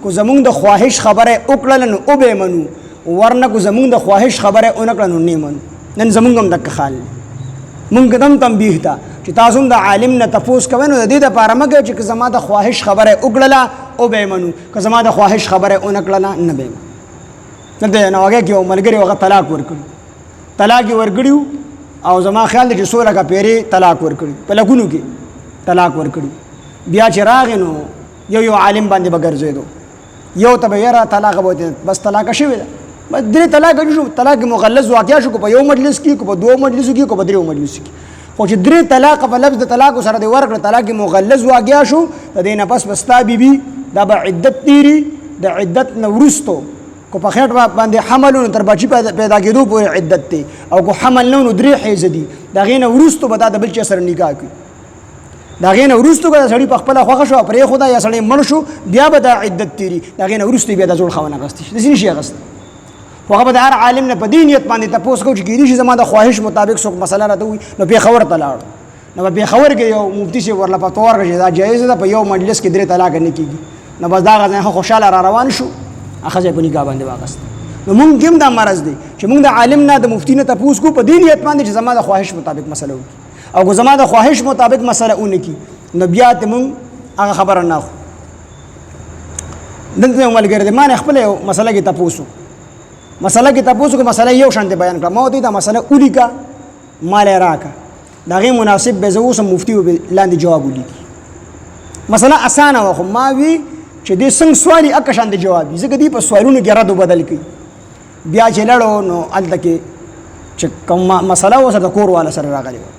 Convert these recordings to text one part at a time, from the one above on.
کو زمونږ د خواهش خبره وکړله نو او به منو ورنه کو زمونږ د خواهش خبره ونه کړه نو نه منو. نن زمونږ هم دک خال مونږ دم تنبیه ته چې تاسو هم د عالم نه تپوس کوئ نو د دې دپاره مه کوئ چې زما د خواهش خبره وکړله او به منو که زما د خواهش خبره ونه کړله نه به منو. دلته نو هغې کې یو ملګري هغه طلاق ورکړي طلاق یې ورکړي او زما خیال دی چې څو لکه پیرې طلاق ورکړي په لکونو کې طلاق ورکړي. بیا چې راغی نو یو عالم باندې به ګرځېدو یو ته به یاره طلاق به بس طلاقه شوې ده بس درې طلاق شو طلاق مغلظ واقع شو کو په یو مجلس کې کو په دوه مجلسو کې کو په دریو مجلسو کې خو چې درې طلاق په لفظ د طلاق سره دی ورکړه طلاق مغلظ واقع شو د دې نه پس بستا بیبي دا به عدت تیری د عدت نه وروستو کو په خېټ باندې حمل نو تر بچی پیدا کېدو پورې عدت دی او کو حمل نو 3 حیض دي دا غینه وروستو به دا د بل چا سره نکاح کوي دا غینه وروستو که سړی په خپل خوښه شو پرې خدا یا سړی مړ شو بیا به دا عدت تیری دا غینه وروستو بیا د جوړ خونه غستې شي د سینې شي غست خو هغه به د هر عالم نه په دې نیت باندې تپوس کوي چې کېدای شي زما د خواهش مطابق څوک مسله راته وي نو پېښور ته لاړو نو په پېښور کې یو مفتي صاحب ورله پته ورکړه چې دا جایز ده په یو مجلس کې 3 طلاق نه کېږي نو بس دا غځنه خوشاله را روان شو اخذ په نکاح باندې واغست. نو مونږ هم دا مرض دی چې مونږ د عالم نه د مفتی نه تپوس کو په دې نیت باندې چې زما د خواهش مطابق مسله وکړي او که زما د خواهش مطابق مسله ونه کړي نو بیا ته مونږ هغه خبره نه اخلو. دلته یو ملګری دی ما نه خپله یو مسله کې تپوس مسله کې تپوس کو مسله یو شان دی بیان کړه ما ورته دا مسله ولیکه مال یې راکړه د هغې مناسب به زه اوس هم مفتي لاندې جواب ولیکي مسله اسانه وه خو ما وي چې دې څنګه سوال یې اکه شان د جواب وي ځکه دې په سوالونو کې رد بدل کوي. بیا چې لړو نو هلته کې چې کوم مسله وه سره د کور والا سره راغلې وه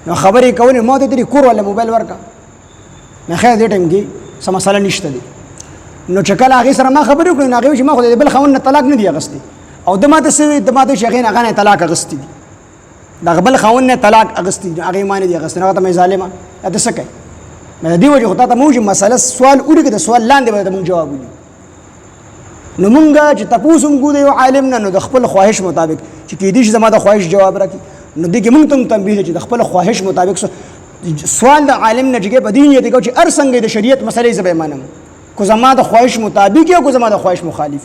نو خبرې کولې ما ته درې کور والا موبایل ورکړه نو خیر دې ټایم کې څه مسله نشته دی نو چې کله هغې سره ما خبرې وکړې نو هغې وایي چې ما خو د بل خاوند نه طلاق نه دی اخیستی او ده ماته څه وایي ده ماته چې هغې نه هغه نه طلاق اخیستی دي د بل خاوند نه طلاق اخیستی دي هغې ما نه دي اخیستی نو هغه ته مې ظالمه دا ته څه کوي د دې وجې خو تا ته مونږ چې مسله سوال ولیکه د سوال لاندې به مونږ جواب ولیکو. نو مونږ چې تپوس هم کوو د یو عالم نه نو د خپل خواهش مطابق چې کېدای شي زما د خواهش جواب راکړي نو دې کې مونږ ته هم تنبیه ده چې د خپل خواهش مطابق سوال د عالم نه چې په دې نیت کوو چې هر څنګه د شریعت مسلې زه به یې منم کو زما د خواهش مطابق یا کو زما د خواهش مخالف